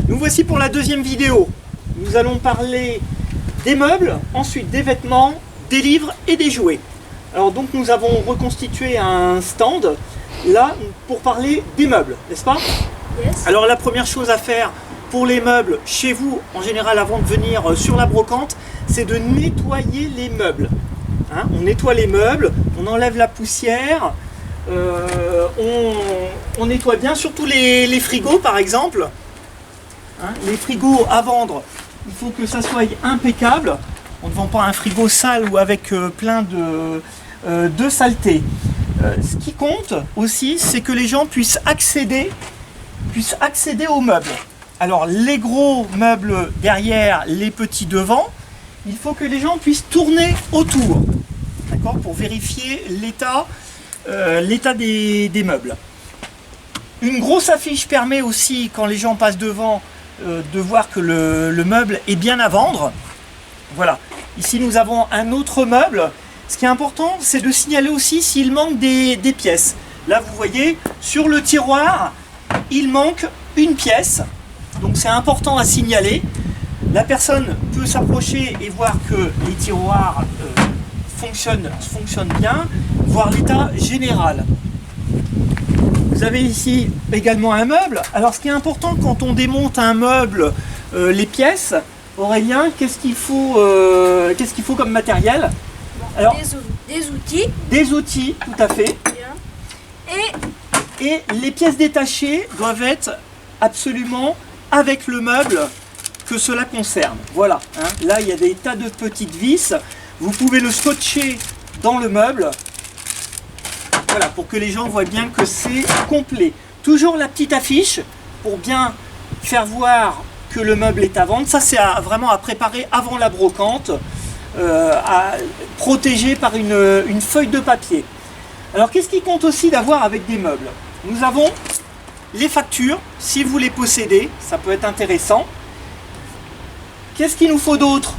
Nous voici pour la deuxième vidéo. Nous allons parler des meubles, ensuite des vêtements, des livres et des jouets. Alors donc nous avons reconstitué un stand là pour parler des meubles, n'est-ce pas? Yes. Alors la première chose à faire pour les meubles chez vous, en général avant de venir sur la brocante, c'est de nettoyer les meubles. Hein, on nettoie les meubles, on enlève la poussière, on nettoie bien, surtout les frigos par exemple. Hein, les frigos à vendre, il faut que ça soit impeccable. On ne vend pas un frigo sale ou avec plein de saleté. Ce qui compte aussi, c'est que les gens puissent accéder aux meubles. Alors les gros meubles derrière, les petits devant, il faut que les gens puissent tourner autour, d'accord, pour vérifier l'état des meubles. Une grosse affiche permet aussi, quand les gens passent devant, de voir que le meuble est bien à vendre. Voilà, ici nous avons un autre meuble. Ce qui est important, c'est de signaler aussi s'il manque des pièces. Là vous voyez, sur le tiroir, il manque une pièce. Donc c'est important à signaler. La personne peut s'approcher et voir que les tiroirs fonctionnent bien, voir l'état général. Vous avez ici également un meuble. Alors ce qui est important quand on démonte un meuble, les pièces, Aurélien, qu'est-ce qu'il faut comme matériel? Alors, des outils. Des outils, tout à fait. Bien. Et les pièces détachées doivent être absolument avec le meuble que cela concerne. Voilà, hein. Là il y a des tas de petites vis. Vous pouvez le scotcher dans le meuble. Voilà, pour que les gens voient bien que c'est complet. Toujours la petite affiche pour bien faire voir que le meuble est à vendre. Ça c'est vraiment à préparer avant la brocante, à protéger par une feuille de papier. Alors qu'est-ce qui compte aussi d'avoir avec des meubles? Nous avons les factures, si vous les possédez, ça peut être intéressant. Qu'est-ce qu'il nous faut d'autre?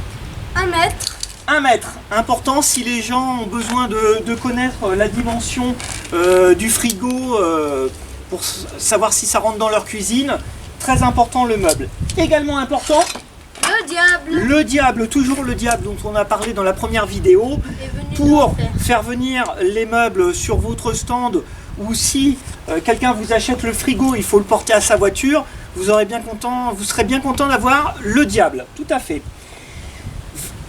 1 mètre. 1 mètre, important si les gens ont besoin de connaître la dimension du frigo pour savoir si ça rentre dans leur cuisine. Très important le meuble. Également important, Le diable. le diable, toujours le diable dont on a parlé dans la première vidéo. Pour faire venir les meubles sur votre stand, ou si quelqu'un vous achète le frigo, il faut le porter à sa voiture, vous serez bien content d'avoir le diable, tout à fait.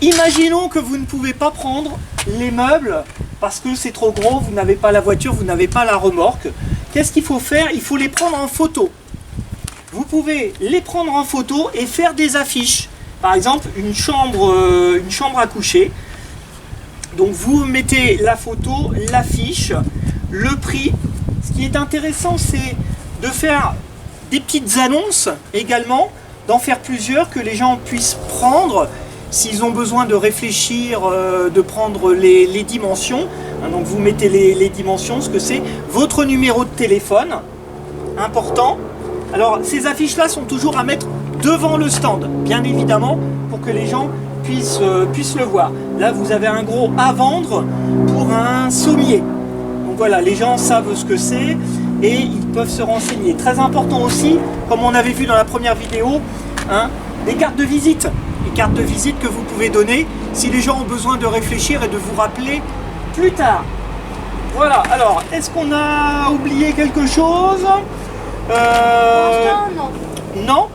Imaginons que vous ne pouvez pas prendre les meubles parce que c'est trop gros, vous n'avez pas la voiture, vous n'avez pas la remorque. Qu'est-ce qu'il faut faire? Il faut les prendre en photo. Vous pouvez les prendre en photo et faire des affiches. Par exemple, une chambre à coucher. Donc vous mettez la photo, l'affiche, le prix. Ce qui est intéressant, c'est de faire des petites annonces également, d'en faire plusieurs, que les gens puissent prendre s'ils ont besoin de réfléchir, de prendre les dimensions. Donc vous mettez les dimensions, ce que c'est, votre numéro de téléphone, important. Alors ces affiches-là sont toujours à mettre devant le stand, bien évidemment, pour que les gens puissent le voir. Là vous avez un gros à vendre pour un sommier. Donc voilà, les gens savent ce que c'est et ils peuvent se renseigner. Très important aussi, comme on avait vu dans la première vidéo, hein, des cartes de visite. Les cartes de visite que vous pouvez donner si les gens ont besoin de réfléchir et de vous rappeler plus tard. Voilà, alors, est-ce qu'on a oublié quelque chose? Non. Non,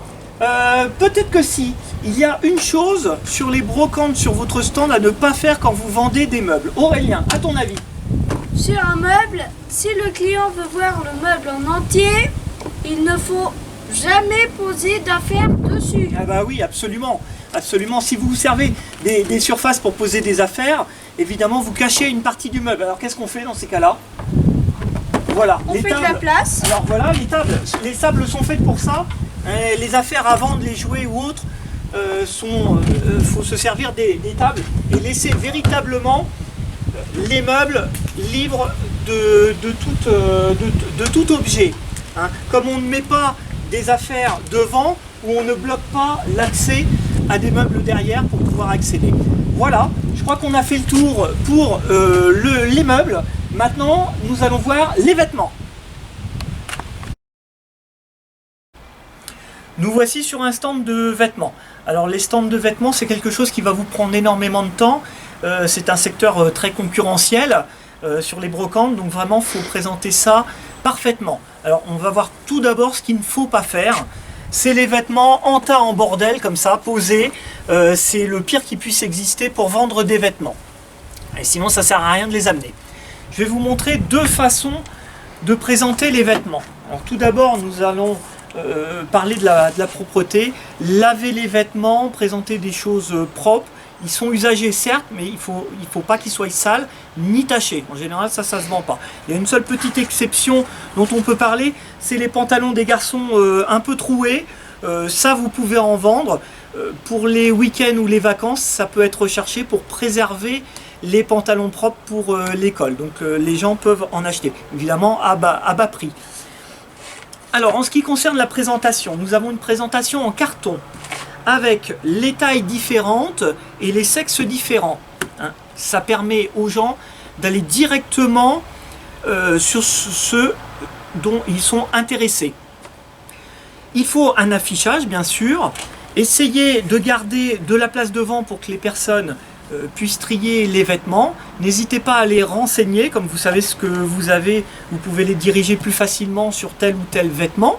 peut-être que si. Il y a une chose sur les brocantes sur votre stand à ne pas faire quand vous vendez des meubles. Aurélien, à ton avis? Sur un meuble, si le client veut voir le meuble en entier, il ne faut jamais poser d'affaires dessus. Ah bah oui, absolument. Absolument. Si vous vous servez des surfaces pour poser des affaires, évidemment vous cachez une partie du meuble. Alors qu'est-ce qu'on fait dans ces cas-là? Voilà. On fait de la place. Alors voilà, les tables sont faites pour ça. Les affaires à vendre, les jouets ou autres, faut se servir des tables et laisser véritablement les meubles libres de tout objet. Hein. Comme on ne met pas des affaires devant, ou on ne bloque pas l'accès à des meubles derrière pour pouvoir accéder. Voilà, je crois qu'on a fait le tour pour les meubles. Maintenant, nous allons voir les vêtements. Nous voici sur un stand de vêtements. Alors les stands de vêtements, c'est quelque chose qui va vous prendre énormément de temps. C'est un secteur très concurrentiel sur les brocantes, donc vraiment, il faut présenter ça parfaitement. Alors on va voir tout d'abord ce qu'il ne faut pas faire. C'est les vêtements en tas, en bordel, comme ça, posés. C'est le pire qui puisse exister pour vendre des vêtements. Et sinon, ça ne sert à rien de les amener. Je vais vous montrer deux façons de présenter les vêtements. Alors tout d'abord, nous allons parler de la propreté, laver les vêtements, présenter des choses propres. Ils sont usagés certes, mais il faut pas qu'ils soient sales ni tachés. En général, ça se vend pas. Il y a une seule petite exception dont on peut parler, c'est les pantalons des garçons un peu troués. Ça, vous pouvez en vendre. Pour les week-ends ou les vacances, ça peut être recherché pour préserver les pantalons propres pour l'école. Donc les gens peuvent en acheter, évidemment à bas prix. Alors en ce qui concerne la présentation, nous avons une présentation en carton avec les tailles différentes et les sexes différents. Ça permet aux gens d'aller directement sur ce dont ils sont intéressés. Il faut un affichage bien sûr, essayez de garder de la place devant pour que les personnes puissent trier les vêtements. N'hésitez pas à les renseigner, comme vous savez ce que vous avez, vous pouvez les diriger plus facilement sur tel ou tel vêtement.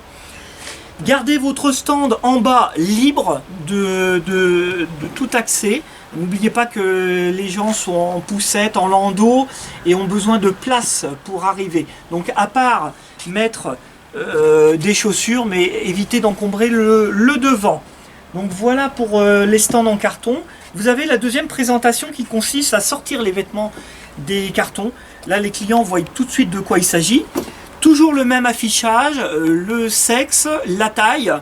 Gardez votre stand en bas libre de tout accès. N'oubliez pas que les gens sont en poussette, en landau et ont besoin de place pour arriver. Donc à part mettre des chaussures, mais évitez d'encombrer le devant. Donc voilà pour les stands en carton. Vous avez la deuxième présentation qui consiste à sortir les vêtements des cartons. Là, les clients voient tout de suite de quoi il s'agit. Toujours le même affichage, le sexe, la taille.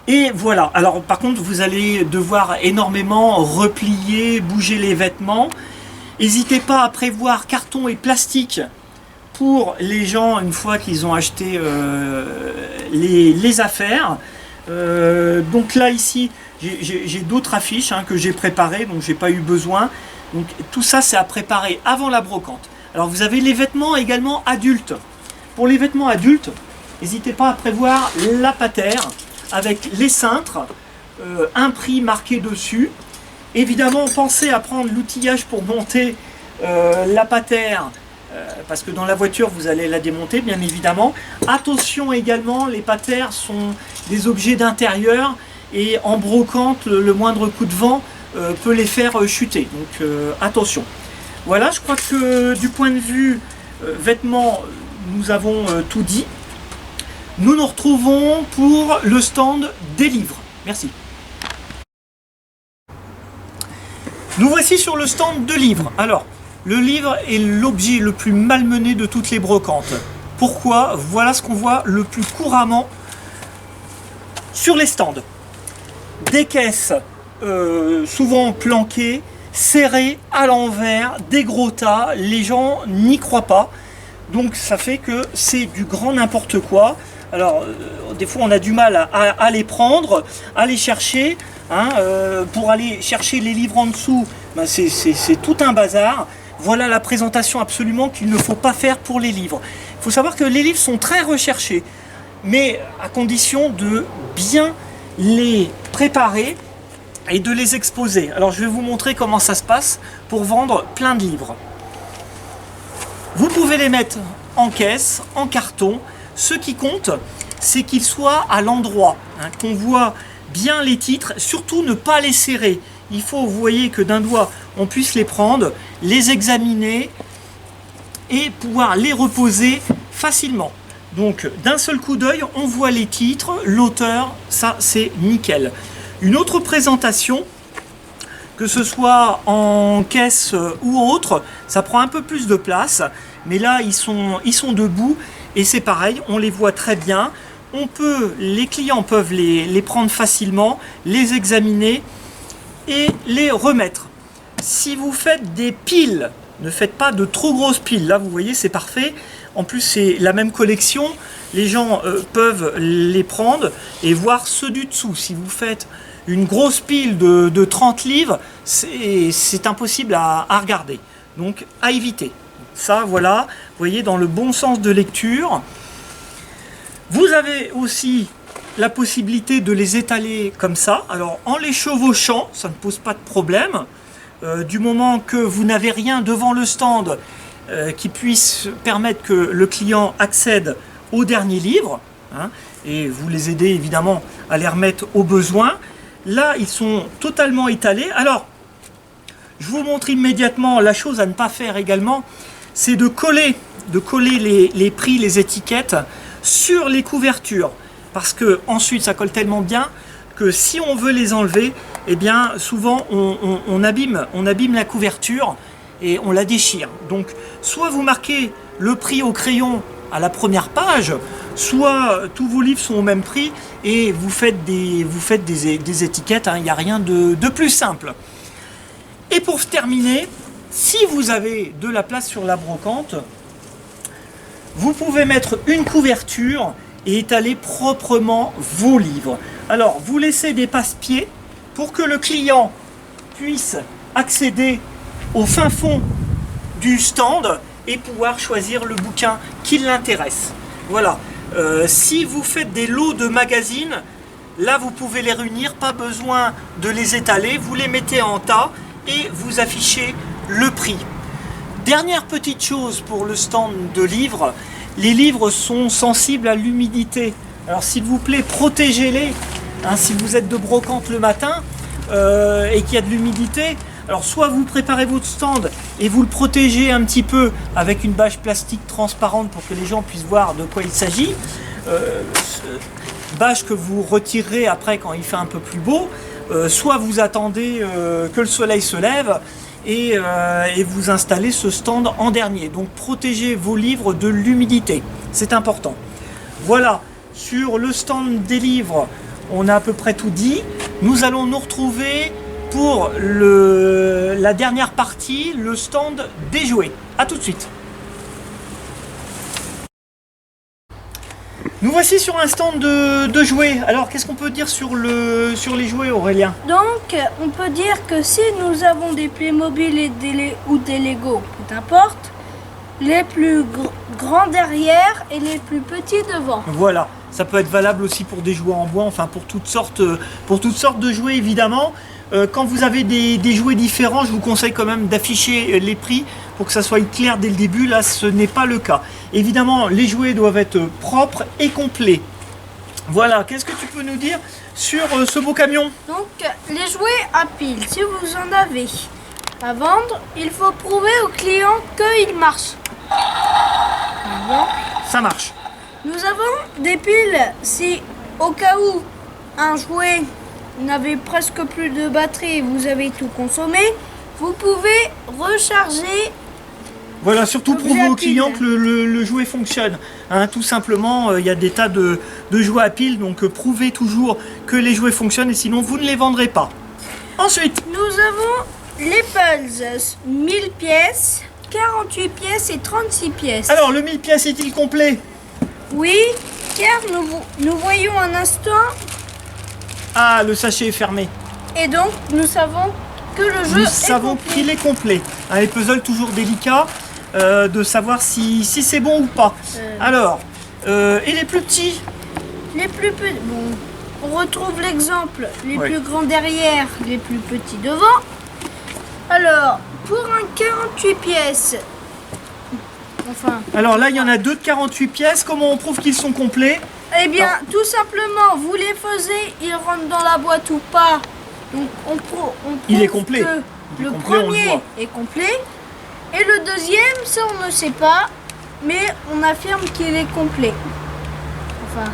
Et voilà. Alors par contre, vous allez devoir énormément replier, bouger les vêtements. N'hésitez pas à prévoir carton et plastique pour les gens une fois qu'ils ont acheté les affaires. Donc là ici j'ai d'autres affiches que j'ai préparées, donc j'ai pas eu besoin. Donc tout ça c'est à préparer avant la brocante. Alors vous avez les vêtements également adultes. Pour les vêtements adultes, n'hésitez pas à prévoir la patère avec les cintres, un prix marqué dessus. Évidemment pensez à prendre l'outillage pour monter la patère, parce que dans la voiture vous allez la démonter bien évidemment. Attention également, les patères sont des objets d'intérieur et en brocante le moindre coup de vent peut les faire chuter, donc attention. Voilà, je crois que du point de vue vêtements nous avons tout dit. Nous nous retrouvons pour le stand des livres. Merci. Nous voici sur le stand de livres. Alors le livre est l'objet le plus malmené de toutes les brocantes. Pourquoi? Voilà ce qu'on voit le plus couramment sur les stands. Des caisses souvent planquées, serrées à l'envers, des gros tas, les gens n'y croient pas. Donc ça fait que c'est du grand n'importe quoi. Alors des fois on a du mal à les prendre, à les chercher. Pour aller chercher les livres en dessous, c'est tout un bazar. Voilà la présentation absolument qu'il ne faut pas faire pour les livres. Il faut savoir que les livres sont très recherchés, mais à condition de bien les préparer et de les exposer. Alors je vais vous montrer comment ça se passe pour vendre plein de livres. Vous pouvez les mettre en caisse, en carton. Ce qui compte, c'est qu'ils soient à l'endroit, qu'on voit bien les titres, surtout ne pas les serrer. Il faut, vous voyez, que d'un doigt on puisse les prendre, les examiner et pouvoir les reposer facilement. Donc d'un seul coup d'œil, on voit les titres, l'auteur, ça c'est nickel. Une autre présentation, que ce soit en caisse ou autre, ça prend un peu plus de place, mais là ils sont debout et c'est pareil, on les voit très bien. Les clients peuvent les prendre facilement, les examiner et les remettre. Si vous faites des piles, ne faites pas de trop grosses piles. Là vous voyez c'est parfait. En plus c'est la même collection. Les gens peuvent les prendre et voir ceux du dessous. Si vous faites une grosse pile de 30 livres, c'est impossible à regarder. Donc à éviter. Ça, voilà, vous voyez, dans le bon sens de lecture. Vous avez aussi la possibilité de les étaler comme ça. Alors en les chevauchant, ça ne pose pas de problème. Du moment que vous n'avez rien devant le stand qui puisse permettre que le client accède au dernier livre, hein, et vous les aidez évidemment à les remettre au besoin. Là, ils sont totalement étalés. Alors, je vous montre immédiatement la chose à ne pas faire également, c'est de coller les prix, les étiquettes sur les couvertures. Parce que ensuite, ça colle tellement bien que si on veut les enlever, eh bien, souvent, on abîme la couverture et on la déchire. Donc, soit vous marquez le prix au crayon à la première page, soit tous vos livres sont au même prix et vous faites des étiquettes, hein, il n'y a rien de plus simple. Et pour terminer, si vous avez de la place sur la brocante, vous pouvez mettre une couverture et étaler proprement vos livres. Alors, vous laissez des passe-pieds pour que le client puisse accéder au fin fond du stand et pouvoir choisir le bouquin qui l'intéresse. Voilà. Si vous faites des lots de magazines, là vous pouvez les réunir, pas besoin de les étaler, vous les mettez en tas et vous affichez le prix. Dernière petite chose pour le stand de livres, les livres sont sensibles à l'humidité. Alors s'il vous plaît, protégez-les. Hein, si vous êtes de brocante le matin et qu'il y a de l'humidité, alors soit vous préparez votre stand et vous le protégez un petit peu avec une bâche plastique transparente pour que les gens puissent voir de quoi il s'agit. Bâche que vous retirerez après quand il fait un peu plus beau. Soit vous attendez que le soleil se lève et vous installez ce stand en dernier. Donc protégez vos livres de l'humidité, c'est important. Voilà, sur le stand des livres, on a à peu près tout dit. Nous allons nous retrouver pour la dernière partie, le stand des jouets. A tout de suite. Nous voici sur un stand de jouets. Alors, qu'est-ce qu'on peut dire sur les jouets, Aurélien? Donc, on peut dire que si nous avons des Playmobil ou des Lego, peu importe, les plus grands derrière et les plus petits devant. Voilà, ça peut être valable aussi pour des jouets en bois, enfin pour toutes sortes de jouets évidemment. Quand vous avez des jouets différents, je vous conseille quand même d'afficher les prix pour que ça soit clair dès le début. Là, ce n'est pas le cas. Évidemment, les jouets doivent être propres et complets. Voilà, qu'est-ce que tu peux nous dire sur ce beau camion? Donc, les jouets à pile, si vous en avez à vendre, il faut prouver au client qu'il marche. Ça marche. Nous avons des piles, si au cas où un jouet n'avez presque plus de batterie, vous avez tout consommé, vous pouvez recharger. Voilà, surtout prouver au client que le jouet fonctionne. Hein, tout simplement, il y a des tas de jouets à pile, donc prouvez toujours que les jouets fonctionnent et sinon vous ne les vendrez pas. Ensuite, nous avons les puzzles, 1000 pièces, 48 pièces et 36 pièces. Alors, le 1000 pièces est-il complet? Oui, car nous voyons un instant. Ah, le sachet est fermé. Et donc, nous savons que le jeu Nous savons qu'il est complet. Hein, les puzzles, toujours délicats de savoir si c'est bon ou pas. Alors, et les plus petits? Les plus petits, bon, on retrouve l'exemple. Les Oui. plus grands derrière, les plus petits devant. Alors, pour un 48 pièces, enfin... Alors là, il y en a deux de 48 pièces. Comment on prouve qu'ils sont complets? Eh bien, tout simplement, vous les faisiez, ils rentrent dans la boîte ou pas. Donc, on prouve Il est complet. que le complet, on le premier voit. est complet. Et le deuxième, ça on ne sait pas, mais on affirme qu'il est complet. Enfin,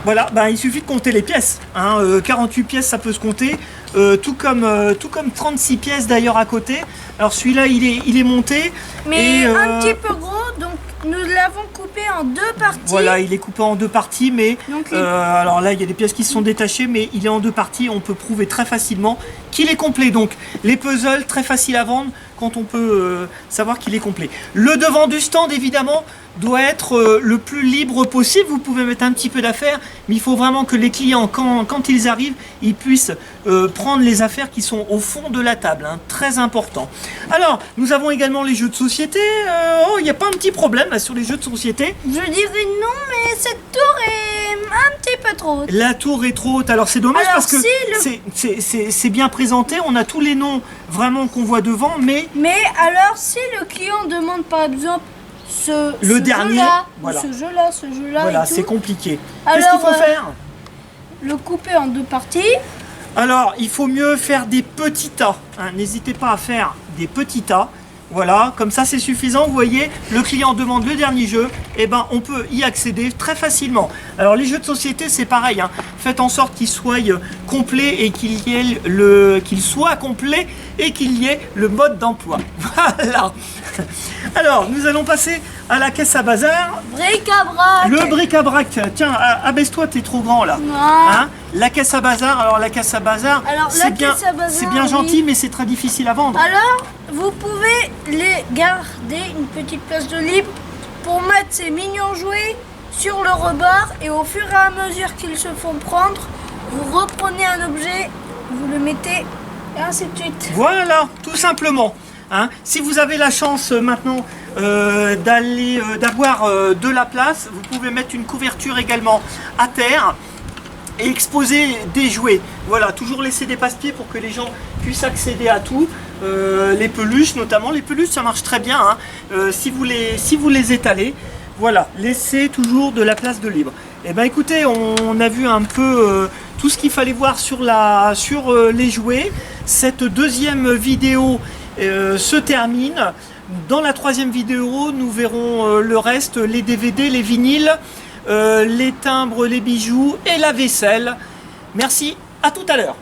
Voilà, il suffit de compter les pièces. Hein, 48 pièces, ça peut se compter. Tout comme 36 pièces d'ailleurs à côté. Alors celui-là, il est monté. mais et, un petit peu gros, donc nous l'avons coupé en deux parties. Voilà, il est coupé en deux parties, mais Donc, alors là, il y a des pièces qui se sont détachées, mais il est en deux parties. On peut prouver très facilement qu'il est complet. Donc les puzzles, très faciles à vendre quand on peut savoir qu'il est complet. Le devant du stand, évidemment, doit être le plus libre possible. Vous pouvez mettre un petit peu d'affaires, mais il faut vraiment que les clients, quand ils arrivent, ils puissent prendre les affaires qui sont au fond de la table, hein, très important. Alors, nous avons également les jeux de société. Il n'y a pas un petit problème là, sur les jeux de société? Je dirais non, mais cette tour est un petit peu trop haute. La tour est trop haute, alors c'est dommage Alors, parce que si c'est bien présenté, on a tous les noms vraiment qu'on voit devant, mais Mais alors, si le client demande par exemple ce dernier, jeu-là, voilà. ce jeu-là, voilà, et tout, c'est compliqué. Qu'est-ce qu'il Alors, faut faire? le couper en 2 parties. Alors, il faut mieux faire des petits tas, hein. N'hésitez pas à faire des petits tas. Voilà, comme ça c'est suffisant. Vous voyez, le client demande le dernier jeu, et ben on peut y accéder très facilement. Alors les jeux de société c'est pareil, hein. Faites en sorte qu'ils soient complets et qu'il soit complet et qu'il y ait le mode d'emploi. Voilà. Alors nous allons passer à la caisse à bazar. Bric-à-brac. Le bric-à-brac. Tiens, abaisse-toi, t'es trop grand là. Non. Hein? La caisse à bazar. Alors la caisse à bazar, Alors, la c'est bien, caisse à bazar, c'est bien oui. gentil, mais c'est très difficile à vendre. Alors, vous pouvez les garder une petite place de libre pour mettre ces mignons jouets sur le rebord et au fur et à mesure qu'ils se font prendre, vous reprenez un objet, vous le mettez et ainsi de suite. Voilà, tout simplement. Hein, si vous avez la chance maintenant d'avoir de la place, vous pouvez mettre une couverture également à terre et exposer des jouets. Voilà, toujours laisser des passe-pieds pour que les gens puissent accéder à tout. Les peluches notamment, les peluches ça marche très bien, hein. Si vous les étalez, voilà, laissez toujours de la place de libre. Et ben écoutez, on a vu un peu tout ce qu'il fallait voir sur les jouets. Cette deuxième vidéo se termine. Dans la troisième vidéo, nous verrons le reste, les DVD, les vinyles, les timbres, les bijoux et la vaisselle. Merci, à tout à l'heure.